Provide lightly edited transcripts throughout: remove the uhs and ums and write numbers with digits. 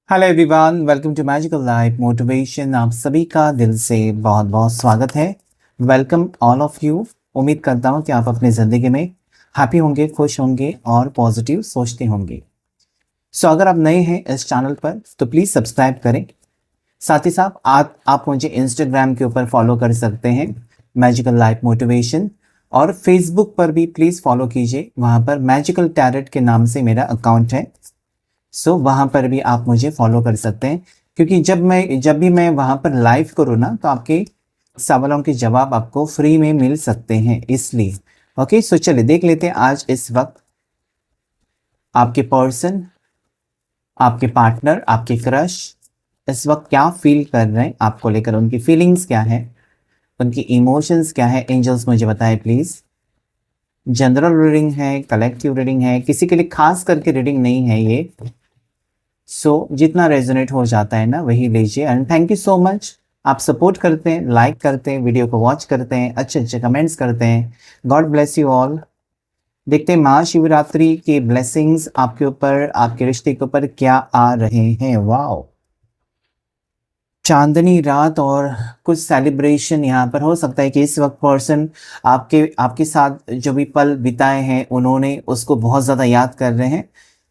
Hello everyone, welcome to magical life motivation. आप सभी का दिल से बहुत बहुत स्वागत है। Welcome all of you. उम्मीद करता हूँ कि आप अपनी ज़िंदगी में हैप्पी होंगे, खुश होंगे और पॉजिटिव सोचते होंगे। अगर आप नए हैं इस चैनल पर तो प्लीज़ सब्सक्राइब करें। साथ ही साथ आप मुझे इंस्टाग्राम के ऊपर फॉलो कर सकते हैं, मैजिकल लाइफ मोटिवेशन। और फेसबुक पर भी प्लीज़ फॉलो कीजिए, वहाँ पर मैजिकल टैरेट के नाम से मेरा अकाउंट है। वहाँ पर भी आप मुझे फॉलो कर सकते हैं, क्योंकि जब भी मैं वहाँ पर लाइव करूँ ना, तो आपके सवालों के जवाब आपको फ्री में मिल सकते हैं, इसलिए। ओके, चलिए देख लेते हैं आज इस वक्त आपके पर्सन, आपके पार्टनर, आपके क्रश इस वक्त क्या फील कर रहे हैं आपको लेकर, उनकी फीलिंग्स क्या है, उनकी इमोशंस क्या है। एंजल्स मुझे बताएं प्लीज। जनरल रीडिंग है, कलेक्टिव रीडिंग है, किसी के लिए खास करके रीडिंग नहीं है ये। जितना रेजोनेट हो जाता है ना वही लीजिए। And thank you so much, आप सपोर्ट करते हैं, लाइक करते हैं, वीडियो को वॉच करते हैं, अच्छे अच्छे कमेंट्स करते हैं। God bless you all. देखते हैं महाशिवरात्रि के ब्लेसिंग्स आपके ऊपर, आपके रिश्ते के ऊपर क्या आ रहे हैं। वाओ, चांदनी रात और कुछ सेलिब्रेशन यहाँ पर हो सकता है कि इस वक्त पर्सन आपके आपके साथ जो भी पल बिताए हैं उन्होंने उसको बहुत ज़्यादा याद कर रहे हैं,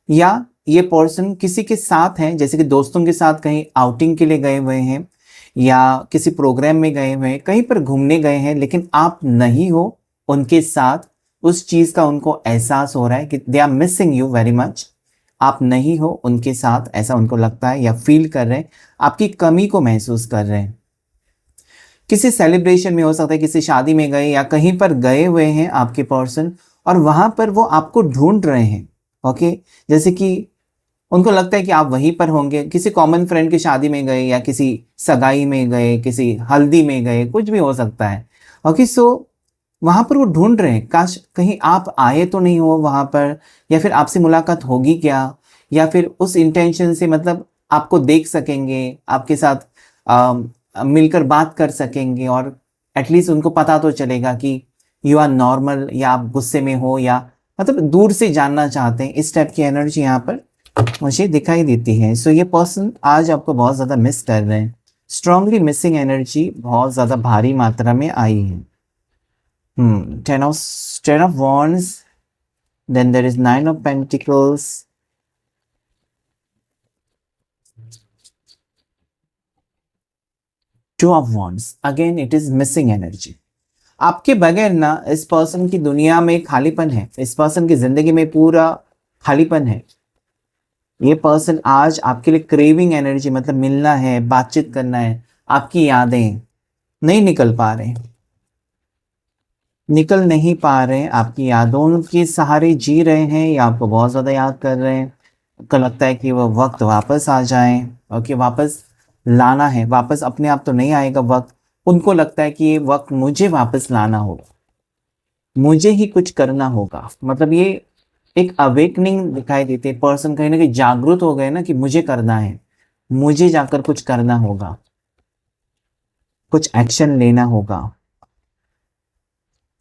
या ये पर्सन किसी के साथ हैं, जैसे कि दोस्तों के साथ कहीं आउटिंग के लिए गए हुए हैं, या किसी प्रोग्राम में गए हुए हैं, कहीं पर घूमने गए हैं, लेकिन आप नहीं हो उनके साथ। उस चीज़ का उनको एहसास हो रहा है कि they are missing you very much. आप नहीं हो उनके साथ, ऐसा उनको लगता है या फील कर रहे हैं, आपकी कमी को महसूस कर रहे हैं। किसी सेलिब्रेशन में हो सकता है, किसी शादी में गए या कहीं पर गए हुए हैं आपके पर्सन, और वहां पर वो आपको ढूंढ रहे हैं। ओके, जैसे कि उनको लगता है कि आप वहीं पर होंगे, किसी कॉमन फ्रेंड की शादी में गए या किसी सगाई में गए, किसी हल्दी में गए, कुछ भी हो सकता है। ओके, वहां पर वो ढूंढ रहे हैं, काश कहीं आप आए तो नहीं हो वहां पर, या फिर आपसे मुलाकात होगी क्या, या फिर उस इंटेंशन से मतलब आपको देख सकेंगे, आपके साथ मिलकर बात कर सकेंगे, और एटलीस्ट उनको पता तो चलेगा कि यू आर नॉर्मल, या आप गुस्से में हो, या मतलब दूर से जानना चाहते हैं। इस टाइप की एनर्जी यहाँ पर मुझे दिखाई देती है। ये पर्सन आज आपको बहुत ज़्यादा मिस कर रहे हैं। स्ट्रांगली मिसिंग एनर्जी बहुत ज़्यादा भारी मात्रा में आई है। Ten of Wands, then there is Nine of Pentacles, Two of Wands, again it is missing energy। आपके बगैर ना इस पर्सन की दुनिया में खालीपन है, इस पर्सन की जिंदगी में पूरा खालीपन है। ये पर्सन आज आपके लिए क्रेविंग एनर्जी, मतलब मिलना है, बातचीत करना है, आपकी यादें नहीं निकल पा रहे, आपकी यादों के सहारे जी रहे हैं, या आपको बहुत ज़्यादा याद कर रहे हैं। उनको लगता है कि वह वक्त वापस आ जाए, और कि वापस लाना है। वापस अपने आप तो नहीं आएगा वक्त, उनको लगता है कि ये वक्त मुझे वापस लाना होगा, मुझे ही कुछ करना होगा। मतलब ये एक अवेकनिंग दिखाई देती है। पर्सन कहीं ना कहीं जागरूक हो गए ना कि मुझे करना है, मुझे जाकर कुछ करना होगा, कुछ एक्शन लेना होगा।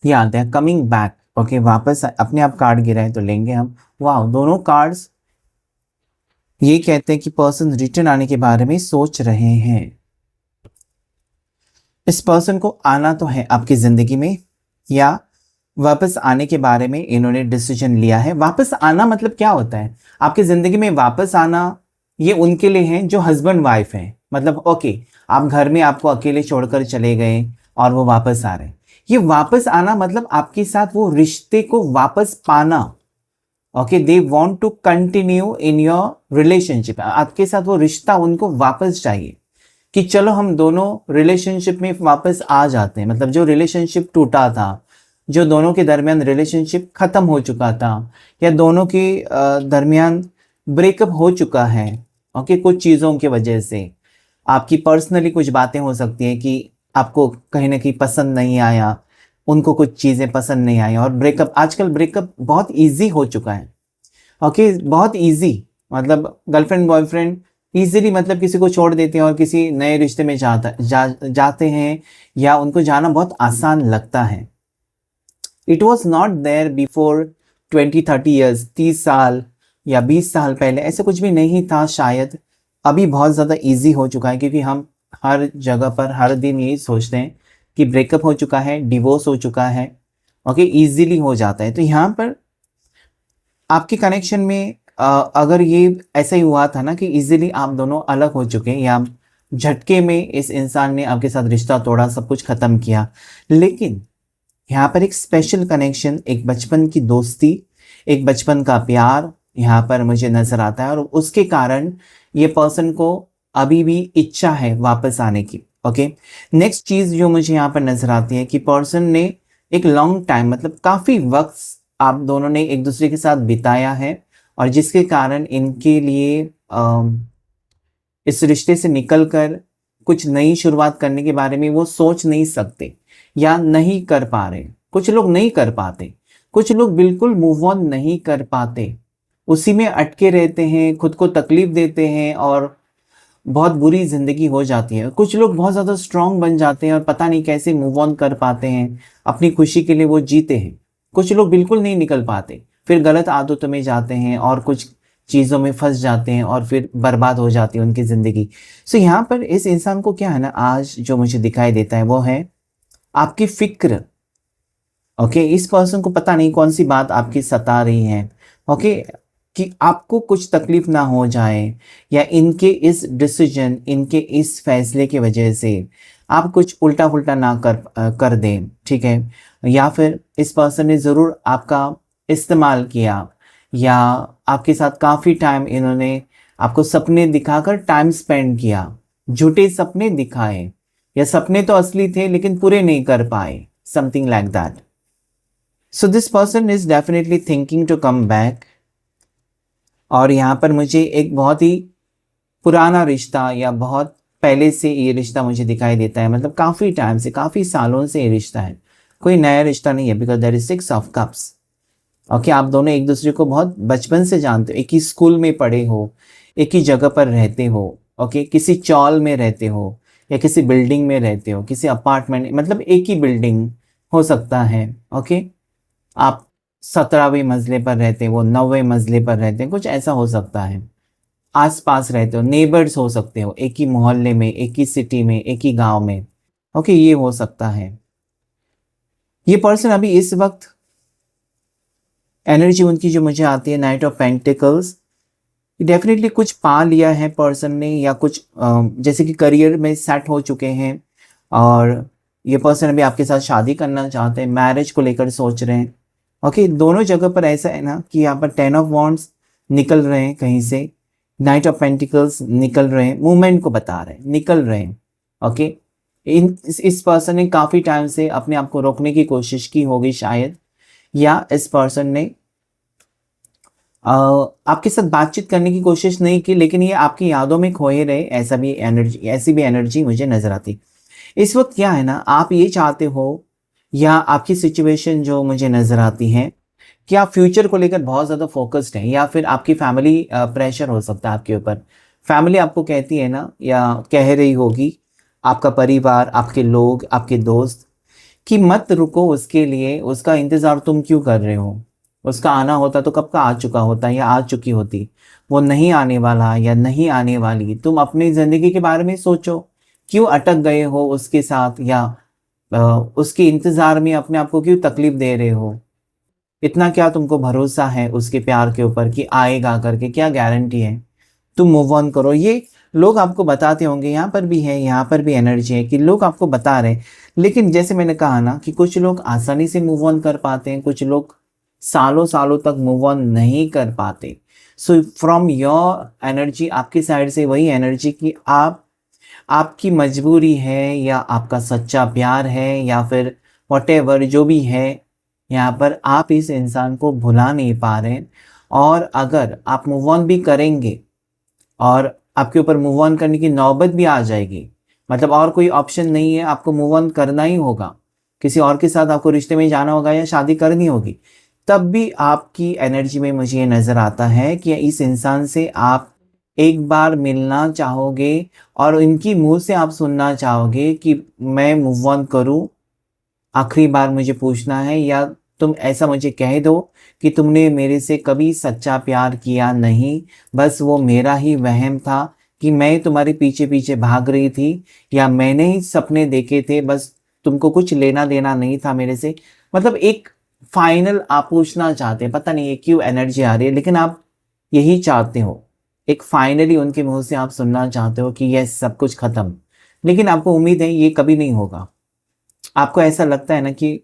या they are coming back. Okay, वापस अपने आप कार्ड गिरा है तो लेंगे हम। वाह, दोनों कार्ड्स ये कहते हैं कि पर्सन रिटर्न आने के बारे में सोच रहे हैं। इस पर्सन को आना तो है आपकी जिंदगी में, या वापस आने के बारे में इन्होंने डिसीजन लिया है। वापस आना मतलब क्या होता है आपकी जिंदगी में? वापस आना ये उनके लिए है जो हस्बैंड वाइफ है। मतलब ओके, आप घर में आपको अकेले छोड़कर चले गए और वो वापस आ रहे हैं। ये वापस आना मतलब आपके साथ वो रिश्ते को वापस पाना। Okay, they want to continue in your relationship. आपके साथ वो रिश्ता उनको वापस चाहिए, कि चलो हम दोनों रिलेशनशिप में वापस आ जाते हैं। मतलब जो रिलेशनशिप टूटा था, जो दोनों के दरमियान रिलेशनशिप खत्म हो चुका था, या दोनों के दरमियान ब्रेकअप हो चुका है, ओके, कुछ चीज़ों की वजह से। आपकी पर्सनली कुछ बातें हो सकती हैं कि आपको कहीं ना कहीं पसंद नहीं आया, उनको कुछ चीज़ें पसंद नहीं आई, और ब्रेकअप, आजकल ब्रेकअप बहुत इजी हो चुका है। ओके, बहुत इजी, मतलब गर्लफ्रेंड बॉयफ्रेंड इजीली मतलब किसी को छोड़ देते हैं और किसी नए रिश्ते में जाते हैं, या उनको जाना बहुत आसान लगता है। It was not there before 20-30 years, 30 साल या 20 साल पहले ऐसे कुछ भी नहीं था शायद। अभी बहुत ज़्यादा ईज़ी हो चुका है, क्योंकि हम हर जगह पर हर दिन यही सोचते हैं कि ब्रेकअप हो चुका है, डिवोर्स हो चुका है, ओके, ईज़िली हो जाता है। तो यहाँ पर आपके कनेक्शन में अगर ये ऐसा ही हुआ था ना कि ईज़िली आप दोनों अलग हो चुके हैं, या झटके में इस इंसान ने आपके साथ रिश्ता तोड़ा, सब कुछ ख़त्म किया, लेकिन यहाँ पर एक स्पेशल कनेक्शन, एक बचपन की दोस्ती, एक बचपन का प्यार यहाँ पर मुझे नज़र आता है, और उसके कारण ये पर्सन को अभी भी इच्छा है वापस आने की। ओके, नेक्स्ट चीज़ जो मुझे यहाँ पर नज़र आती है कि पर्सन ने एक लॉन्ग टाइम, मतलब काफ़ी वक्त आप दोनों ने एक दूसरे के साथ बिताया है, और जिसके कारण इनके लिए इस रिश्ते से निकलकर कुछ नई शुरुआत करने के बारे में वो सोच नहीं सकते या नहीं कर पा रहे। कुछ लोग नहीं कर पाते, कुछ लोग बिल्कुल मूव ऑन नहीं कर पाते, उसी में अटके रहते हैं, खुद को तकलीफ देते हैं और बहुत बुरी ज़िंदगी हो जाती है। कुछ लोग बहुत ज़्यादा स्ट्रॉन्ग बन जाते हैं और पता नहीं कैसे मूव ऑन कर पाते हैं, अपनी खुशी के लिए वो जीते हैं। कुछ लोग बिल्कुल नहीं निकल पाते, फिर गलत आदतों में जाते हैं और कुछ चीज़ों में फंस जाते हैं और फिर बर्बाद हो जाती है उनकी ज़िंदगी। सो यहाँ पर इस इंसान को क्या है ना, आज जो मुझे दिखाई देता है वो है आपकी फ़िक्र। ओके, इस पर्सन को पता नहीं कौन सी बात आपकी सता रही है, ओके, कि आपको कुछ तकलीफ ना हो जाए, या इनके इस डिसीजन, इनके इस फैसले की वजह से आप कुछ उल्टा पुल्टा ना कर दें, ठीक है। या फिर इस पर्सन ने ज़रूर आपका इस्तेमाल किया, या आपके साथ काफ़ी टाइम इन्होंने आपको सपने दिखाकर टाइम स्पेंड किया, झूठे सपने दिखाए, या सपने तो असली थे लेकिन पूरे नहीं कर पाए, something like that. So this person is definitely thinking to come back. और यहाँ पर मुझे एक बहुत ही पुराना रिश्ता या बहुत पहले से ये रिश्ता मुझे दिखाई देता है, मतलब काफ़ी टाइम से, काफ़ी सालों से ये रिश्ता है, कोई नया रिश्ता नहीं है, because there is 6 of cups. Okay, आप दोनों एक दूसरे को बहुत बचपन से जानते हो, एक ही स्कूल में पढ़े हो, एक ही जगह पर रहते हो, ओके, किसी चॉल में रहते हो या किसी बिल्डिंग में रहते हो, किसी अपार्टमेंट, मतलब एक ही बिल्डिंग हो सकता है। ओके, आप 17वें मंजिले पर रहते हो, वो 9वें मंजिले पर रहते हैं, कुछ ऐसा हो सकता है। आस पास रहते हो, नेबर्स हो सकते हो, एक ही मोहल्ले में, एक ही सिटी में, एक ही गांव में। ओके, ये हो सकता है। ये पर्सन अभी इस वक्त एनर्जी उनकी जो मुझे आती है, नाइट ऑफ पेंटिकल्स, डेफिनेटली कुछ पा लिया है पर्सन ने, या कुछ जैसे कि करियर में सेट हो चुके हैं, और ये पर्सन अभी आपके साथ शादी करना चाहते हैं, मैरिज को लेकर सोच रहे हैं। ओके, दोनों जगह पर ऐसा है ना कि यहाँ पर 10 ऑफ वॉन्ड्स निकल रहे हैं कहीं से, नाइट ऑफ पेंटिकल्स निकल रहे हैं, मूवमेंट को बता रहे हैं, निकल रहे हैं। ओके, इस पर्सन ने काफ़ी टाइम से अपने आप को रोकने की कोशिश की होगी शायद, या इस पर्सन ने आपके साथ बातचीत करने की कोशिश नहीं की, लेकिन ये आपकी यादों में खोए रहे, ऐसा भी एनर्जी, ऐसी भी एनर्जी मुझे नज़र आती। इस वक्त क्या है ना, आप ये चाहते हो, या आपकी सिचुएशन जो मुझे नज़र आती है कि आप फ्यूचर को लेकर बहुत ज़्यादा फोकस्ड हैं, या फिर आपकी फैमिली प्रेशर हो सकता है आपके ऊपर। फैमिली आपको कहती है ना, या कह रही होगी, आपका परिवार, आपके लोग, आपके दोस्त, कि मत रुको उसके लिए, उसका इंतज़ार तुम क्यों कर रहे हो, उसका आना होता तो कब का आ चुका होता या आ चुकी होती, वो नहीं आने वाला या नहीं आने वाली, तुम अपनी ज़िंदगी के बारे में सोचो, क्यों अटक गए हो उसके साथ, या उसके इंतज़ार में अपने आप को क्यों तकलीफ दे रहे हो। इतना क्या तुमको भरोसा है उसके प्यार के ऊपर कि आएगा करके, क्या गारंटी है। तुम मूव ऑन करो। ये लोग आपको बताते होंगे, यहाँ पर भी है, यहाँ पर भी एनर्जी है कि लोग आपको बता रहे हैं, लेकिन जैसे मैंने कहा ना कि कुछ लोग आसानी से मूव ऑन कर पाते हैं, कुछ लोग सालों सालों तक मूव ऑन नहीं कर पाते। सो फ्रॉम योर एनर्जी, आपकी साइड से वही एनर्जी कि आपकी मजबूरी है, या आपका सच्चा प्यार है, या फिर व्हाटएवर जो भी है, यहाँ पर आप इस इंसान को भुला नहीं पा रहे हैं। और अगर आप मूव ऑन भी करेंगे और आपके ऊपर मूव ऑन करने की नौबत भी आ जाएगी, मतलब और कोई ऑप्शन नहीं है, आपको मूव ऑन करना ही होगा, किसी और के साथ आपको रिश्ते में जाना होगा या शादी करनी होगी, तब भी आपकी एनर्जी में मुझे ये नज़र आता है कि इस इंसान से आप एक बार मिलना चाहोगे, और इनकी मुंह से आप सुनना चाहोगे कि मैं मूव ऑन करूँ, आखिरी बार मुझे पूछना है, या तुम ऐसा मुझे कह दो कि तुमने मेरे से कभी सच्चा प्यार किया नहीं, बस वो मेरा ही वहम था कि मैं तुम्हारे पीछे पीछे भाग रही थी, या मैंने ही सपने देखे थे, बस तुमको कुछ लेना देना नहीं था मेरे से। मतलब एक फाइनल आप पूछना चाहते हैं, पता नहीं ये क्यों एनर्जी आ रही है, लेकिन आप यही चाहते हो, एक फाइनली उनके मुंह से आप सुनना चाहते हो कि यस सब कुछ खत्म। लेकिन आपको उम्मीद है ये कभी नहीं होगा। आपको ऐसा लगता है ना कि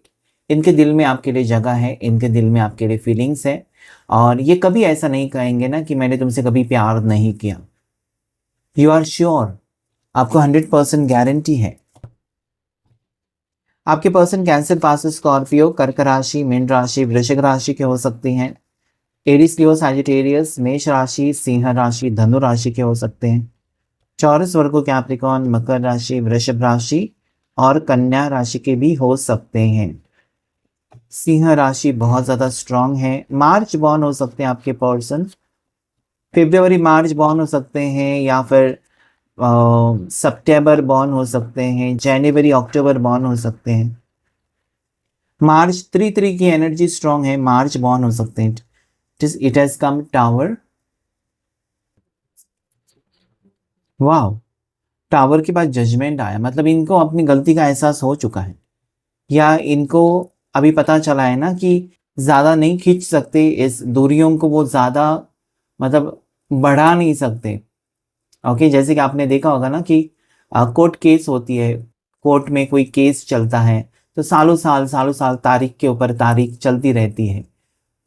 इनके दिल में आपके लिए जगह है, इनके दिल में आपके लिए फीलिंग्स है, और ये कभी ऐसा नहीं कहेंगे ना कि मैंने तुमसे कभी प्यार नहीं किया। यू आर श्योर, आपको 100% गारंटी है। आपके पर्सन कैंसर, पास, स्कॉर्पियो, कर्क राशि, मीन राशि, वृश्चिक राशि के हो सकते हैं। एरिस, लियो, सैजिटेरियस, मेष राशि, सिंह राशि, धनु राशि के हो सकते हैं। चौरस, वर्गो, कैप्रिकॉर्न, मकर राशि, वृषभ राशि और कन्या राशि के भी हो सकते हैं। सिंह राशि बहुत ज़्यादा स्ट्रांग है। मार्च बॉर्न हो सकते हैं आपके पर्सन, फरवरी मार्च बॉर्न हो सकते हैं, या फिर सितंबर बॉर्न हो सकते हैं, जनवरी अक्टूबर बॉर्न हो सकते हैं। मार्च 3 की एनर्जी स्ट्रांग है, मार्च बॉर्न हो सकते हैं। It has come tower. वाह, टावर के बाद जजमेंट आया, मतलब इनको अपनी गलती का एहसास हो चुका है, या इनको अभी पता चला है ना कि ज़्यादा नहीं खींच सकते इस दूरियों को, वो ज़्यादा मतलब बढ़ा नहीं सकते। ओके, जैसे कि आपने देखा होगा ना कि कोर्ट केस होती है, कोर्ट में कोई केस चलता है तो सालों साल तारीख के ऊपर तारीख चलती रहती है,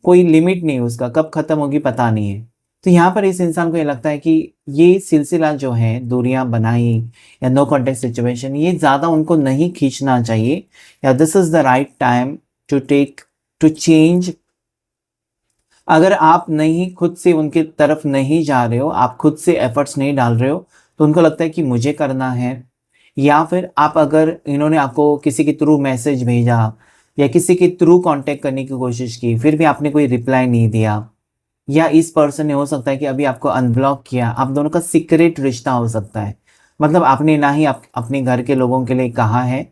कोई लिमिट नहीं उसका, कब खत्म होगी पता नहीं है। तो यहाँ पर इस इंसान को ये लगता है कि ये सिलसिला जो है, दूरियां बनाई या नो कॉन्टेक्ट सिचुएशन, ये ज़्यादा उनको नहीं खींचना चाहिए, या this is the right time to change. अगर आप नहीं खुद से उनके तरफ नहीं जा रहे हो, आप खुद से एफर्ट्स नहीं डाल रहे हो, तो उनको लगता है कि मुझे करना है। या फिर आप, अगर इन्होंने आपको किसी के थ्रू मैसेज भेजा या किसी के थ्रू कांटेक्ट करने की कोशिश की, फिर भी आपने कोई रिप्लाई नहीं दिया, या इस पर्सन ने हो सकता है कि अभी आपको अनब्लॉक किया, आप दोनों का सीक्रेट रिश्ता हो सकता है। मतलब आपने ना ही अपने घर के लोगों के लिए कहा है,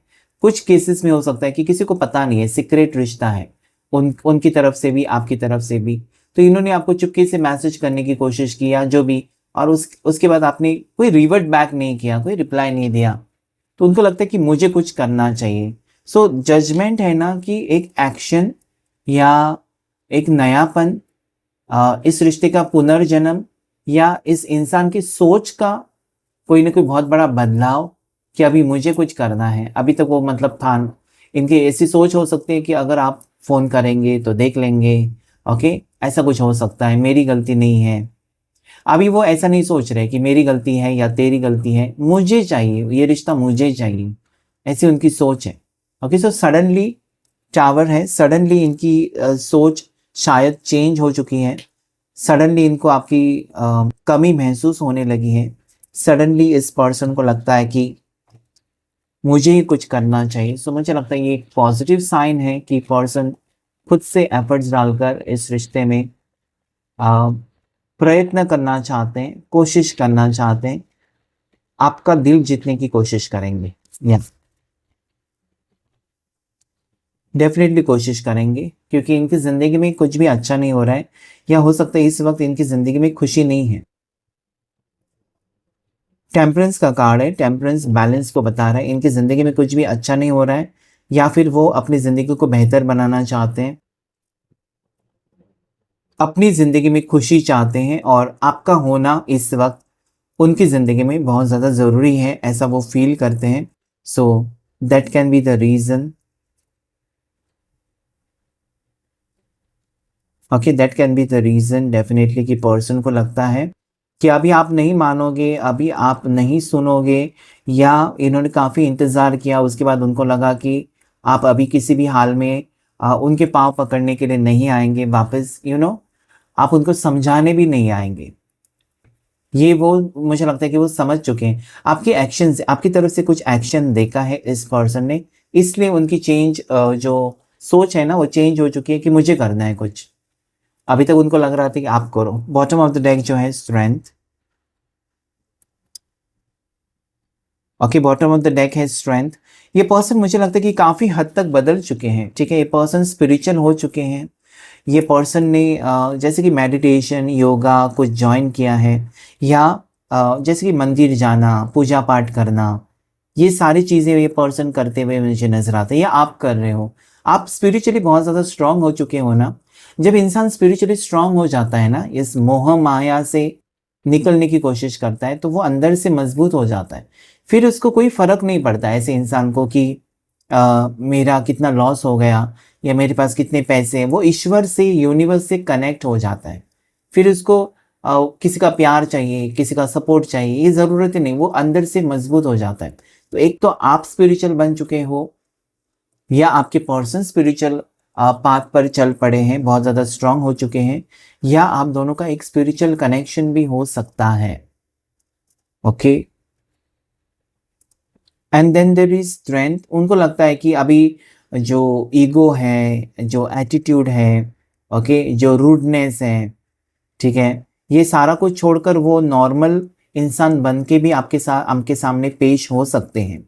कुछ केसेस में हो सकता है कि किसी को पता नहीं है, सीक्रेट रिश्ता है, उनकी तरफ से भी आपकी तरफ से भी। तो इन्होंने आपको चुपके से मैसेज करने की कोशिश किया जो भी, और उसके बाद आपने कोई रिवर्ट बैक नहीं किया, कोई रिप्लाई नहीं दिया, तो उनको लगता है कि मुझे कुछ करना चाहिए। सो जजमेंट है ना कि एक एक्शन या एक नयापन, इस रिश्ते का पुनर्जन्म, या इस इंसान की सोच का कोई ना कोई बहुत बड़ा बदलाव कि अभी मुझे कुछ करना है। अभी तक वो मतलब था, इनकी ऐसी सोच हो सकती है कि अगर आप फ़ोन करेंगे तो देख लेंगे, ओके, ऐसा कुछ हो सकता है, मेरी गलती नहीं है। अभी वो ऐसा नहीं सोच रहे कि मेरी गलती है या तेरी गलती है, मुझे चाहिए, ये रिश्ता मुझे चाहिए, ऐसी उनकी सोच है। ओके, सो सडनली टावर है, सडनली इनकी सोच शायद चेंज हो चुकी है, सडनली इनको आपकी कमी महसूस होने लगी है, सडनली इस पर्सन को लगता है कि मुझे ही कुछ करना चाहिए। सो मुझे लगता है ये एक पॉजिटिव साइन है कि पर्सन खुद से एफर्ट्स डालकर इस रिश्ते में प्रयत्न करना चाहते हैं, कोशिश करना चाहते हैं, आपका दिल जीतने की कोशिश करेंगे, या डेफिनेटली कोशिश करेंगे, क्योंकि इनकी ज़िंदगी में कुछ भी अच्छा नहीं हो रहा है, या हो सकता है इस वक्त इनकी ज़िंदगी में खुशी नहीं है। टेम्परेंस का कार्ड है, टेम्परेंस बैलेंस को बता रहा है, इनकी ज़िंदगी में कुछ भी अच्छा नहीं हो रहा है, या फिर वो अपनी ज़िंदगी को बेहतर बनाना चाहते हैं, अपनी ज़िंदगी में खुशी चाहते हैं, और आपका होना इस वक्त उनकी ज़िंदगी में बहुत ज़्यादा ज़रूरी है, ऐसा वो फील करते हैं। So that can be the reason, okay, that can be the reason definitely, कि पर्सन को लगता है कि अभी आप नहीं मानोगे, अभी आप नहीं सुनोगे, या इन्होंने काफ़ी इंतज़ार किया, उसके बाद उनको लगा कि आप अभी किसी भी हाल में उनके पाँव पकड़ने के लिए नहीं आएंगे वापस, आप उनको समझाने भी नहीं आएंगे। ये वो, मुझे लगता है कि वो समझ चुके हैं आपके एक्शन से, आपकी तरफ से कुछ एक्शन देखा है इस पर्सन ने, इसलिए उनकी चेंज जो सोच है ना, वो चेंज हो चुकी है कि मुझे करना है कुछ। अभी तक उनको लग रहा था कि आप करो। बॉटम ऑफ द डेक जो है strength, okay, bottom of the deck है स्ट्रेंथ। ये पर्सन मुझे लगता है कि काफ़ी हद तक बदल चुके हैं, ठीक है, ये पर्सन स्पिरिचुअल हो चुके हैं। ये पर्सन ने जैसे कि मेडिटेशन, योगा कुछ ज्वाइन किया है, या जैसे कि मंदिर जाना, पूजा पाठ करना, ये सारी चीज़ें ये पर्सन करते हुए मुझे नज़र आता है, या आप कर रहे हो। आप स्पिरिचुअली बहुत ज़्यादा स्ट्रांग हो चुके हो ना। जब इंसान स्पिरिचुअली स्ट्रांग हो जाता है ना, इस मोह माया से निकलने की कोशिश करता है, तो वो अंदर से मजबूत हो जाता है। फिर उसको कोई फ़र्क नहीं पड़ता ऐसे इंसान को कि मेरा कितना लॉस हो गया या मेरे पास कितने पैसे हैं। वो ईश्वर से, यूनिवर्स से कनेक्ट हो जाता है। फिर उसको किसी का प्यार चाहिए, किसी का सपोर्ट चाहिए, ये ज़रूरत ही नहीं, वो अंदर से मजबूत हो जाता है। तो एक तो आप स्पिरिचुअल बन चुके हो, या आपके पर्सन स्पिरिचुअल पाथ पर चल पड़े हैं, बहुत ज़्यादा स्ट्रांग हो चुके हैं, या आप दोनों का एक स्पिरिचुअल कनेक्शन भी हो सकता है। Okay, and then there is strength. उनको लगता है कि अभी जो ईगो है, जो एटीट्यूड है, ओके, जो रूडनेस है, ठीक है, ये सारा कुछ छोड़कर वो नॉर्मल इंसान बन के भी आपके सामने पेश हो सकते हैं।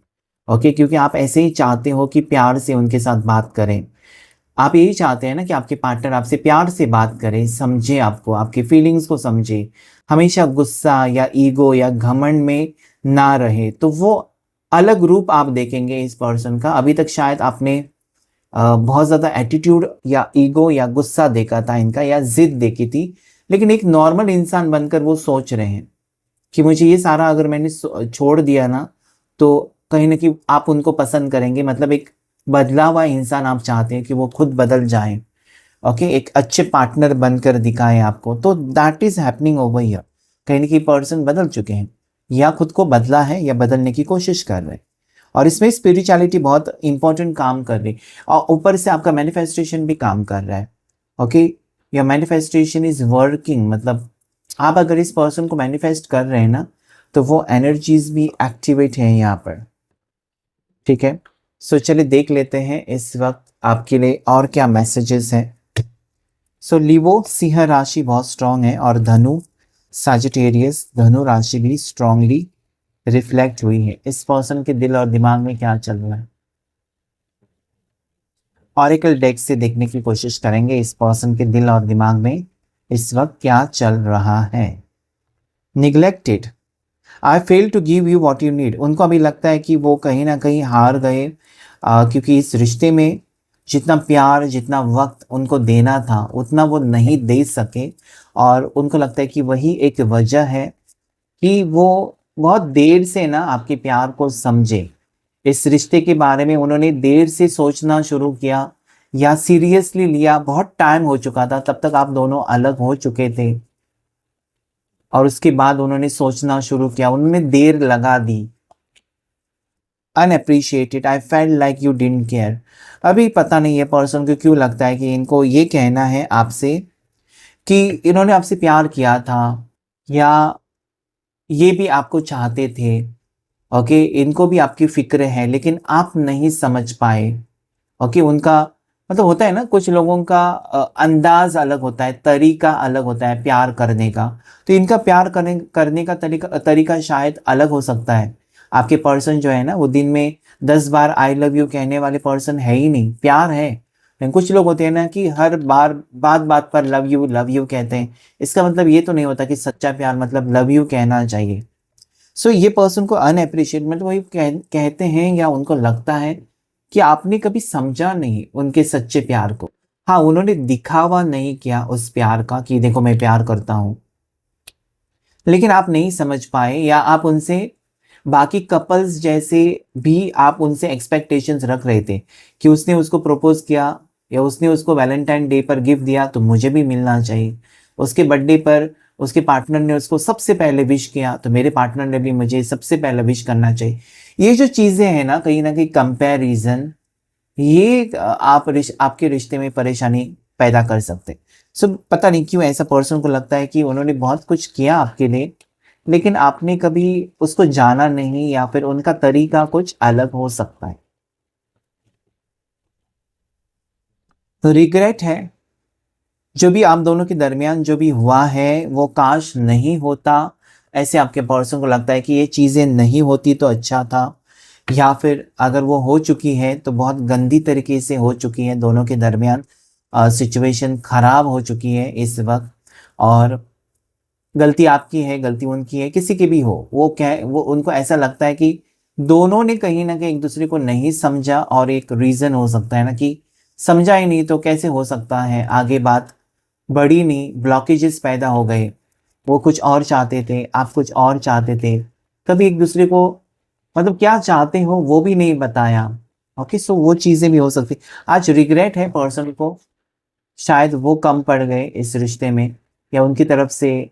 ओके, क्योंकि आप ऐसे ही चाहते हो कि प्यार से उनके साथ बात करें। आप यही चाहते हैं ना कि आपके पार्टनर आपसे प्यार से बात करे, समझे आपको, आपकी फीलिंग्स को समझे, हमेशा गुस्सा या ईगो या घमंड में ना रहे। तो वो अलग रूप आप देखेंगे इस पर्सन का। अभी तक शायद आपने बहुत ज़्यादा एटीट्यूड या ईगो या गुस्सा देखा था इनका, या जिद देखी थी, लेकिन एक नॉर्मल इंसान बनकर वो सोच रहे हैं कि मुझे ये सारा अगर मैंने छोड़ दिया ना, तो कहीं ना कहीं आप उनको पसंद करेंगे। मतलब एक बदला हुआ इंसान आप चाहते हैं कि वो खुद बदल जाए। ओके, एक अच्छे पार्टनर बनकर दिखाएं आपको। तो that is happening over here. कहीं ना कहीं पर्सन बदल चुके हैं, या खुद को बदला है, या बदलने की कोशिश कर रहे हैं। और इसमें स्पिरिचुअलिटी बहुत इंपॉर्टेंट काम कर रही है, और ऊपर से आपका मैनिफेस्टेशन भी काम कर रहा है। Okay, your manifestation is working. मतलब आप अगर इस पर्सन को मैनिफेस्ट कर रहे हैं ना, तो वो एनर्जीज भी एक्टिवेट है यहाँ पर। ठीक है, सो चलिए देख लेते हैं इस वक्त आपके लिए और क्या मैसेजेस हैं। सो लिवो सिंह राशि बहुत स्ट्रांग है, और धनु सजिटेरियस धनु राशि भी स्ट्रांगली रिफ्लेक्ट हुई है। इस पर्सन के दिल और दिमाग में क्या चल रहा है, ऑरेकल डेक से देखने की कोशिश करेंगे इस पर्सन के दिल और दिमाग में इस वक्त क्या चल रहा है। Neglected, I fail to give you what you need. उनको अभी लगता है कि वो कहीं ना कहीं हार गए, क्योंकि इस रिश्ते में जितना प्यार, जितना वक्त उनको देना था, उतना वो नहीं दे सके। और उनको लगता है कि वही एक वजह है कि वो बहुत देर से ना आपके प्यार को समझे। इस रिश्ते के बारे में उन्होंने देर से सोचना शुरू किया, या सीरियसली लिया। बहुत टाइम हो चुका था, तब तक आप दोनों अलग हो चुके थे, और उसके बाद उन्होंने सोचना शुरू किया, उन्होंने देर लगा दी। Unappreciated, I felt like you didn't care. अभी पता नहीं है पर्सन को क्यों लगता है कि इनको ये कहना है आपसे कि इन्होंने आपसे प्यार किया था, या ये भी आपको चाहते थे। ओके, इनको भी आपकी फिक्र है, लेकिन आप नहीं समझ पाए। ओके, उनका मतलब होता है ना, कुछ लोगों का अंदाज अलग होता है, तरीका अलग होता है प्यार करने का। तो इनका प्यार करने का तरीका शायद अलग हो सकता है। आपके पर्सन जो है ना, वो दिन में 10 बार आई लव यू कहने वाले पर्सन है ही नहीं। प्यार है, लेकिन कुछ लोग होते हैं ना कि हर बार बात बात पर लव यू कहते हैं। इसका मतलब ये तो नहीं होता कि सच्चा प्यार मतलब लव यू कहना चाहिए। सो ये पर्सन को अनएप्रिशिएट मतलब वही कहते हैं, या उनको लगता है कि आपने कभी समझा नहीं उनके सच्चे प्यार को। हाँ, उन्होंने दिखावा नहीं किया उस प्यार का कि देखो मैं प्यार करता हूं, लेकिन आप नहीं समझ पाए, या आप उनसे बाकी कपल्स जैसे भी आप उनसे एक्सपेक्टेशंस रख रहे थे कि उसने उसको प्रपोज किया, या उसने उसको वैलेंटाइन डे पर गिफ्ट दिया तो मुझे भी मिलना चाहिए। उसके बर्थडे पर उसके पार्टनर ने उसको सबसे पहले विश किया, तो मेरे पार्टनर ने भी मुझे सबसे पहले विश करना चाहिए। ये जो चीज़ें हैं ना कहीं कंपैरिजन, ये आपके रिश्ते में परेशानी पैदा कर सकते। सो पता नहीं क्यों ऐसा पर्सन को लगता है कि उन्होंने बहुत कुछ किया आपके लिए, लेकिन आपने कभी उसको जाना नहीं, या फिर उनका तरीका कुछ अलग हो सकता है। तो रिग्रेट है, जो भी आप दोनों के दरमियान जो भी हुआ है वो काश नहीं होता। ऐसे आपके पर्सन को लगता है कि ये चीज़ें नहीं होती तो अच्छा था, या फिर अगर वो हो चुकी है तो बहुत गंदी तरीके से हो चुकी है। दोनों के दरमियान सिचुएशन खराब हो चुकी है इस वक्त। और गलती आपकी है, गलती उनकी है, किसी की भी हो, वो उनको ऐसा लगता है कि दोनों ने कहीं ना कहीं एक दूसरे को नहीं समझा। और एक रीज़न हो सकता है ना कि समझा ही नहीं तो कैसे हो सकता है, आगे बात बढ़ी नहीं, ब्लॉकेजेस पैदा हो गए। वो कुछ और चाहते थे, आप कुछ और चाहते थे, कभी एक दूसरे को मतलब क्या चाहते हो वो भी नहीं बताया। ओके, सो वो चीज़ें भी हो सकती। आज रिग्रेट है पर्सन को, शायद वो कम पड़ गए इस रिश्ते में, या उनकी तरफ से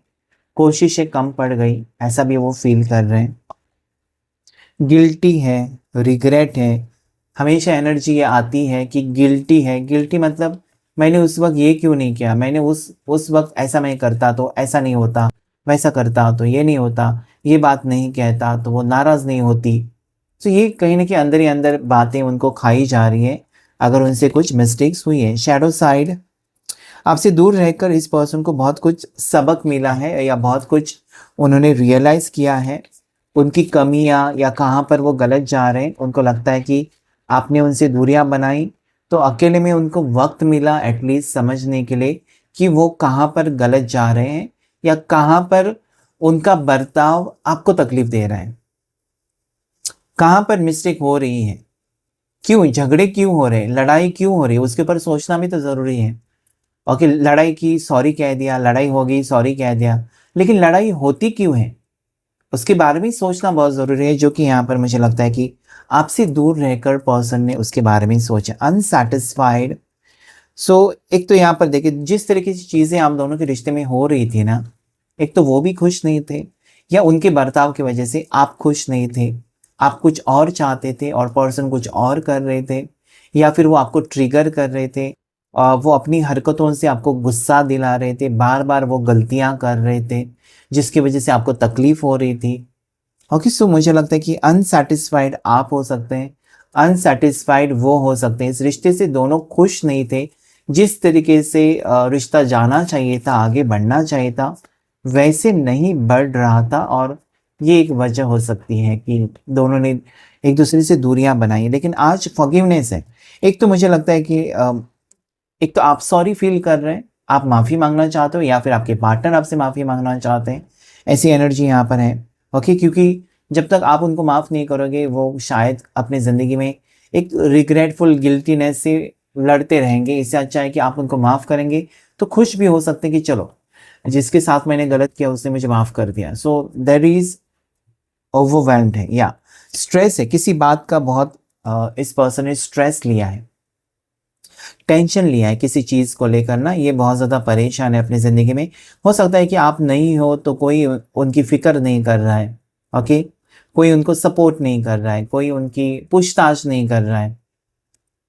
कोशिशें कम पड़ गई, ऐसा भी वो फील कर रहे हैं। गिल्टी है, रिग्रेट है, हमेशा एनर्जी ये आती है कि गिल्टी है। गिल्टी मतलब मैंने उस वक्त ये क्यों नहीं किया, मैंने उस वक्त ऐसा मैं करता तो ऐसा नहीं होता, वैसा करता तो ये नहीं होता, ये बात नहीं कहता तो वो नाराज़ नहीं होती। तो ये कहीं ना कहीं अंदर ही अंदर बातें उनको खाई जा रही है, अगर उनसे कुछ मिस्टेक्स हुई है। शैडो साइड, आपसे दूर रहकर इस पर्सन को बहुत कुछ सबक मिला है, या बहुत कुछ उन्होंने रियलाइज़ किया है, उनकी कमियां या कहाँ पर वो गलत जा रहे हैं। उनको लगता है कि आपने उनसे दूरियां बनाई, तो अकेले में उनको वक्त मिला एटलीस्ट समझने के लिए कि वो कहाँ पर गलत जा रहे हैं, या कहाँ पर उनका बर्ताव आपको तकलीफ दे रहा है, कहाँ पर मिस्टेक हो रही है, क्यों झगड़े क्यों हो रहे हैं, लड़ाई क्यों हो रही है, उसके ऊपर सोचना भी तो ज़रूरी है। ओके, लड़ाई की, सॉरी कह दिया, लड़ाई हो गई, सॉरी कह दिया, लेकिन लड़ाई होती क्यों है उसके बारे में सोचना बहुत ज़रूरी है, जो कि यहाँ पर मुझे लगता है कि आपसे दूर रहकर पर्सन ने उसके बारे में सोचा। अनसेटिस्फाइड, सो एक तो यहाँ पर देखिए जिस तरीके की चीज़ें आप दोनों के रिश्ते में हो रही थी ना, एक तो वो भी खुश नहीं थे, या उनके बर्ताव की वजह से आप खुश नहीं थे, आप कुछ और चाहते थे और पर्सन कुछ और कर रहे थे, या फिर वो आपको ट्रिगर कर रहे थे, वो अपनी हरकतों से आपको गुस्सा दिला रहे थे, बार बार वो गलतियां कर रहे थे जिसकी वजह से आपको तकलीफ हो रही थी। ओके, सो मुझे लगता है कि अनसेटिस्फाइड आप हो सकते हैं, अनसेटिस्फाइड वो हो सकते हैं, इस रिश्ते से दोनों खुश नहीं थे। जिस तरीके से रिश्ता जाना चाहिए था, आगे बढ़ना चाहिए था, वैसे नहीं बढ़ रहा था, और ये एक वजह हो सकती है कि दोनों ने एक दूसरे से दूरियां बनाई। लेकिन आज फॉरगिवनेस है। एक तो मुझे लगता है कि एक तो आप सॉरी फील कर रहे हैं, आप माफ़ी मांगना चाहते हो, या फिर आपके पार्टनर आपसे माफ़ी मांगना चाहते हैं, ऐसी एनर्जी यहाँ पर है। ओके, क्योंकि जब तक आप उनको माफ़ नहीं करोगे, वो शायद अपनी ज़िंदगी में एक रिग्रेटफुल गिल्टीनेस से लड़ते रहेंगे। इससे अच्छा है कि आप उनको माफ़ करेंगे तो खुश भी हो सकते हैं कि चलो, जिसके साथ मैंने गलत किया उसने मुझे माफ़ कर दिया। सो देयर इज़ ओवरवेल्म्ड है, या स्ट्रेस है किसी बात का, बहुत इस पर्सन ने स्ट्रेस लिया है, टेंशन लिया है किसी चीज़ को लेकर ना, ये बहुत ज़्यादा परेशान है अपनी ज़िंदगी में। हो सकता है कि आप नहीं हो तो कोई उनकी फ़िक्र नहीं कर रहा है। ओके, कोई उनको सपोर्ट नहीं कर रहा है, कोई उनकी पूछताछ नहीं कर रहा है।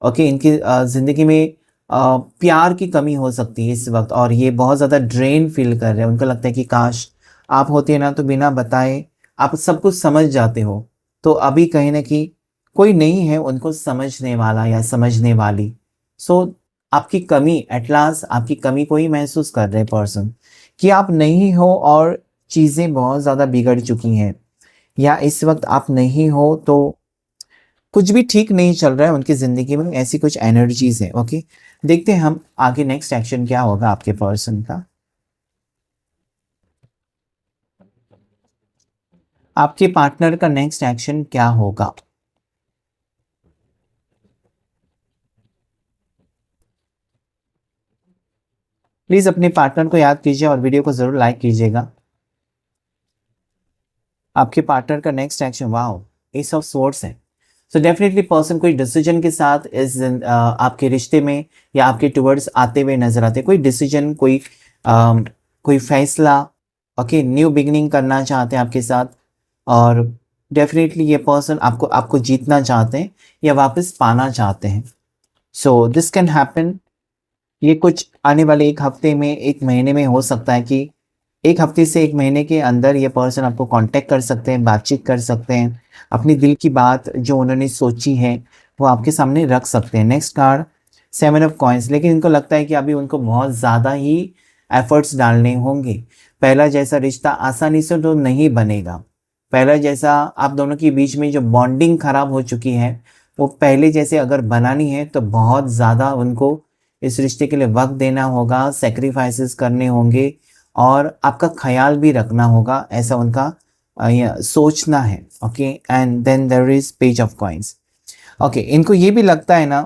ओके, इनकी ज़िंदगी में प्यार की कमी हो सकती है इस वक्त, और ये बहुत ज़्यादा ड्रेन फील कर रहे हैं। उनको लगता है कि काश आप होते ना, तो बिना बताए आप सब कुछ समझ जाते हो। तो अभी कहीं ना कहीं कोई नहीं है उनको समझने वाला या समझने वाली। सो आपकी कमी, एट लास्ट आपकी कमी को ही महसूस कर रहे पर्सन, कि आप नहीं हो और चीज़ें बहुत ज़्यादा बिगड़ चुकी हैं, या इस वक्त आप नहीं हो तो कुछ भी ठीक नहीं चल रहा है उनकी ज़िंदगी में, ऐसी कुछ एनर्जीज है। ओके, देखते हैं हम आगे नेक्स्ट एक्शन क्या होगा आपके पर्सन का। आपके पार्टनर का नेक्स्ट एक्शन क्या होगा? प्लीज अपने पार्टनर को याद कीजिए और वीडियो को जरूर लाइक कीजिएगा। आपके पार्टनर का next action, wow, S of swords है। सो डेफिनेटली पर्सन कोई डिसीजन के साथ इस आपके रिश्ते में या आपके टुवर्ड्स आते हुए नजर आते हैं। कोई डिसीजन, कोई फैसला, ओके, न्यू बिगिनिंग करना चाहते हैं आपके साथ। और डेफिनेटली ये पर्सन आपको आपको जीतना चाहते हैं या वापस पाना चाहते हैं। So this can happen. ये कुछ आने वाले एक हफ्ते में, एक महीने में हो सकता है कि एक हफ्ते से एक महीने के अंदर ये पर्सन आपको कांटेक्ट कर सकते हैं, बातचीत कर सकते हैं, अपनी दिल की बात जो उन्होंने सोची है वो आपके सामने रख सकते हैं। Next card, 7 of coins. लेकिन इनको लगता है कि अभी उनको बहुत ज़्यादा ही एफर्ट्स डालने होंगे। पहला जैसा रिश्ता आसानी से तो नहीं बनेगा। पहला जैसा आप दोनों के बीच में जो बॉन्डिंग खराब हो चुकी है, वो पहले जैसे अगर बनानी है तो बहुत ज़्यादा उनको इस रिश्ते के लिए वक्त देना होगा, सेक्रीफाइसेस करने होंगे, और आपका ख्याल भी रखना होगा, ऐसा उनका सोचना है। Okay, and then there is page of coins. Okay, इनको ये भी लगता है ना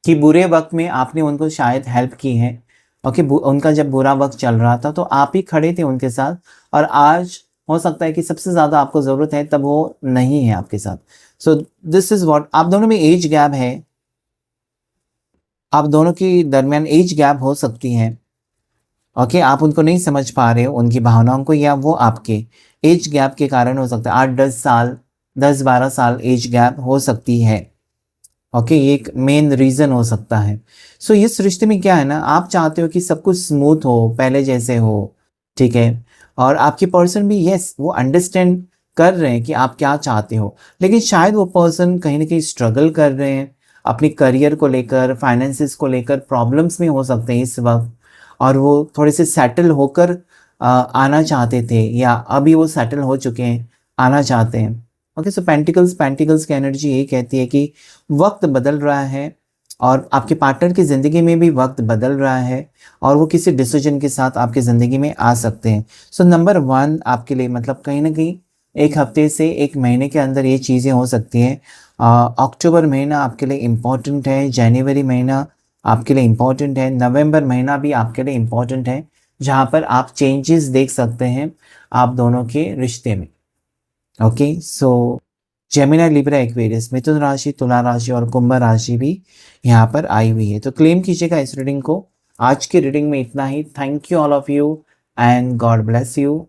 कि बुरे वक्त में आपने उनको शायद हेल्प की है। ओके, उनका जब बुरा वक्त चल रहा था तो आप ही खड़े थे उनके साथ, और आज हो सकता है कि सबसे ज़्यादा आपको ज़रूरत है तब वो नहीं है आपके साथ। सो दिस इज़ व्हाट, आप दोनों में एज गैप है, आप दोनों के दरमियान एज गैप हो सकती है। ओके, आप उनको नहीं समझ पा रहे हो उनकी भावनाओं को, या वो आपके एज गैप के कारण हो सकता है। 8-10 साल, 10-12 साल एज गैप हो सकती है। ओके, ये एक मेन रीज़न हो सकता है। सो इस रिश्ते में क्या है ना, आप चाहते हो कि सब कुछ स्मूथ हो, पहले जैसे हो, ठीक है, और आपके पर्सन भी यस वो अंडरस्टैंड कर रहे हैं कि आप क्या चाहते हो, लेकिन शायद वो पर्सन कहीं ना कहीं स्ट्रगल कर रहे हैं अपनी करियर को लेकर, फाइनेंसिस को लेकर प्रॉब्लम्स में हो सकते हैं इस वक्त, और वो थोड़े से सेटल होकर आना चाहते थे, या अभी वो सेटल हो चुके हैं, आना चाहते हैं। ओके, सो पेंटिकल्स की एनर्जी यही कहती है कि वक्त बदल रहा है, और आपके पार्टनर की ज़िंदगी में भी वक्त बदल रहा है, और वो किसी डिसीजन के साथ आपकी ज़िंदगी में आ सकते हैं। सो नंबर 1 आपके लिए मतलब कहीं ना कहीं 1 हफ्ते से 1 महीने के अंदर ये चीज़ें हो सकती हैं। अक्टूबर महीना आपके लिए इम्पॉर्टेंट है, जनवरी महीना आपके लिए इम्पॉर्टेंट है, नवंबर महीना भी आपके लिए इम्पॉर्टेंट है, जहाँ पर आप चेंजेस देख सकते हैं आप दोनों के रिश्ते में। ओके, सो जेमिनी, लिब्रा, एक्वेरियस, मिथुन राशि, तुला राशि और कुंभ राशि भी यहाँ पर आई हुई है। तो क्लेम कीजिएगा इस रीडिंग को। आज की रीडिंग में इतना ही। Thank you all of you and God bless you.